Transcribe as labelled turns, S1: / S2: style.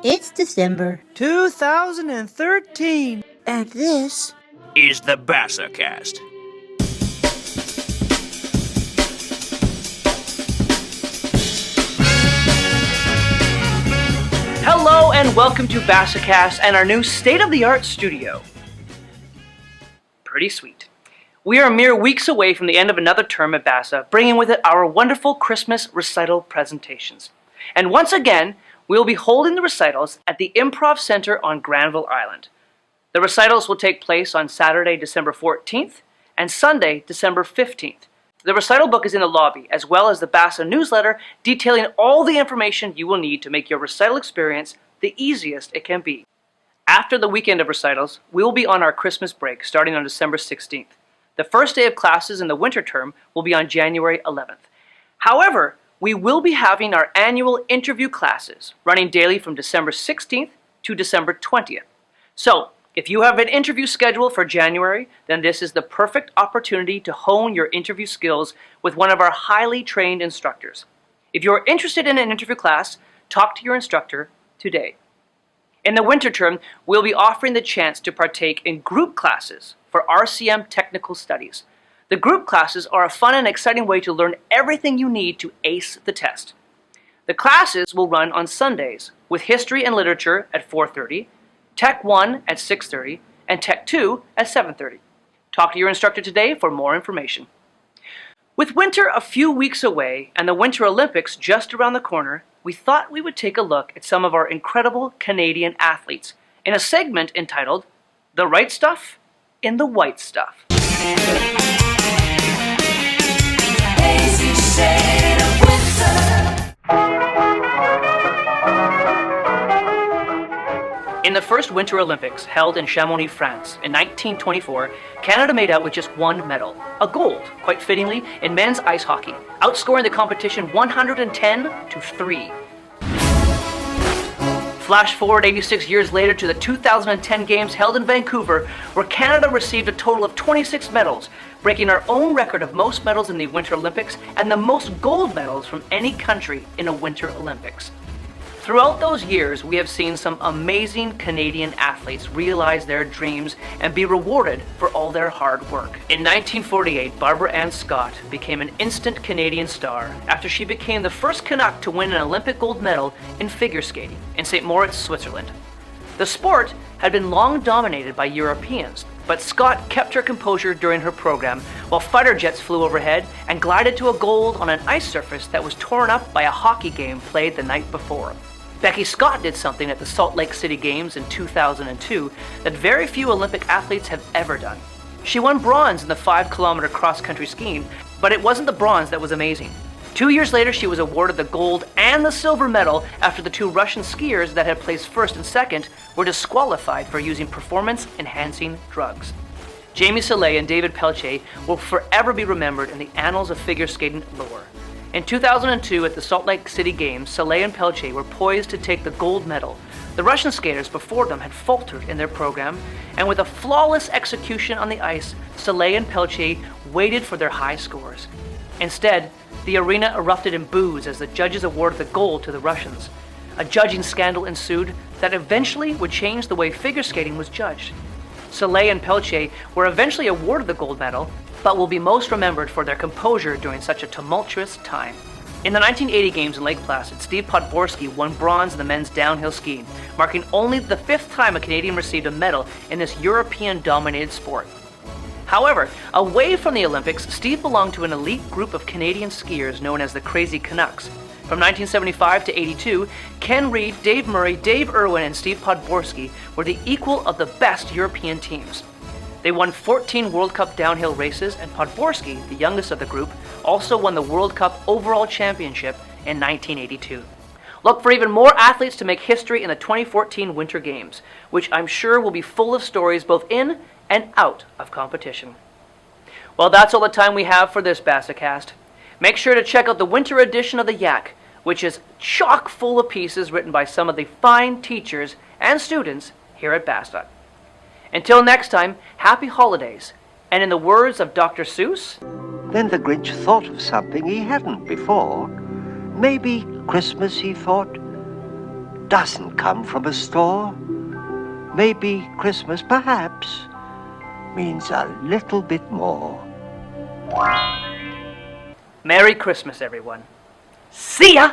S1: It's December.
S2: 2013.
S1: And this
S3: is the BASACast.
S2: Hello and welcome to BASACast and our new state-of-the-art studio. Pretty sweet. We are mere weeks away from the end of another term at BASA, bringing with it our wonderful Christmas recital presentations. And once again, we will be holding the recitals at the Improv Center on Granville Island. The recitals will take place on Saturday, December 14th and Sunday, December 15th. The recital book is in the lobby, as well as the BASA newsletter detailing all the information you will need to make your recital experience the easiest it can be. After the weekend of recitals, we will be on our Christmas break starting on December 16th. The first day of classes in the winter term will be on January 11th. However, we will be having our annual interview classes running daily from December 16th to December 20th. So, if you have an interview scheduled for January, then this is the perfect opportunity to hone your interview skills with one of our highly trained instructors. If you are interested in an interview class, talk to your instructor today. In the winter term, we'll be offering the chance to partake in group classes for RCM Technical Studies. The group classes are a fun and exciting way to learn everything you need to ace the test. The classes will run on Sundays with History and Literature at 4:30, Tech 1 at 6:30, and Tech 2 at 7:30. Talk to your instructor today for more information. With winter a few weeks away and the Winter Olympics just around the corner, we thought we would take a look at some of our incredible Canadian athletes in a segment entitled The Right Stuff in the White Stuff. In the first Winter Olympics, held in Chamonix, France, in 1924, Canada made out with just one medal, a gold, quite fittingly, in men's ice hockey, outscoring the competition 110-3. Flash forward 86 years later to the 2010 Games held in Vancouver, where Canada received a total of 26 medals, breaking our own record of most medals in the Winter Olympics and the most gold medals from any country in a Winter Olympics. Throughout those years, we have seen some amazing Canadian athletes realize their dreams and be rewarded for all their hard work. In 1948, Barbara Ann Scott became an instant Canadian star after she became the first Canuck to win an Olympic gold medal in figure skating in St. Moritz, Switzerland. The sport had been long dominated by Europeans, but Scott kept her composure during her program while fighter jets flew overhead and glided to a gold on an ice surface that was torn up by a hockey game played the night before. Becky Scott did something at the Salt Lake City Games in 2002 that very few Olympic athletes have ever done. She won bronze in the 5-kilometer cross-country skiing, but it wasn't the bronze that was amazing. 2 years later, she was awarded the gold and the silver medal after the two Russian skiers that had placed first and second were disqualified for using performance-enhancing drugs. Jamie Salé and David Pelche will forever be remembered in the annals of figure skating lore. In 2002, at the Salt Lake City Games, Salé and Pelche were poised to take the gold medal. The Russian skaters before them had faltered in their program, and with a flawless execution on the ice, Salé and Pelche waited for their high scores. Instead, the arena erupted in boos as the judges awarded the gold to the Russians. A judging scandal ensued that eventually would change the way figure skating was judged. Salé and Pelche were eventually awarded the gold medal, but will be most remembered for their composure during such a tumultuous time. In the 1980 Games in Lake Placid, Steve Podborski won bronze in the men's downhill skiing, marking only the 5th time a Canadian received a medal in this European-dominated sport. However, away from the Olympics, Steve belonged to an elite group of Canadian skiers known as the Crazy Canucks. From 1975 to 82, Ken Reid, Dave Murray, Dave Irwin, and Steve Podborski were the equal of the best European teams. They won 14 World Cup downhill races, and Podborski, the youngest of the group, also won the World Cup overall championship in 1982. Look for even more athletes to make history in the 2014 Winter Games, which I'm sure will be full of stories both in and out of competition. Well, that's all the time we have for this BASAcast. Make sure to check out the winter edition of the Yak, which is chock full of pieces written by some of the fine teachers and students here at BASA. Until next time, happy holidays, and in the words of Dr. Seuss,
S4: Then the Grinch thought of something he hadn't before. Maybe Christmas, he thought, doesn't come from a store, maybe Christmas, perhaps, means a little bit more.
S2: Merry Christmas, everyone. See ya!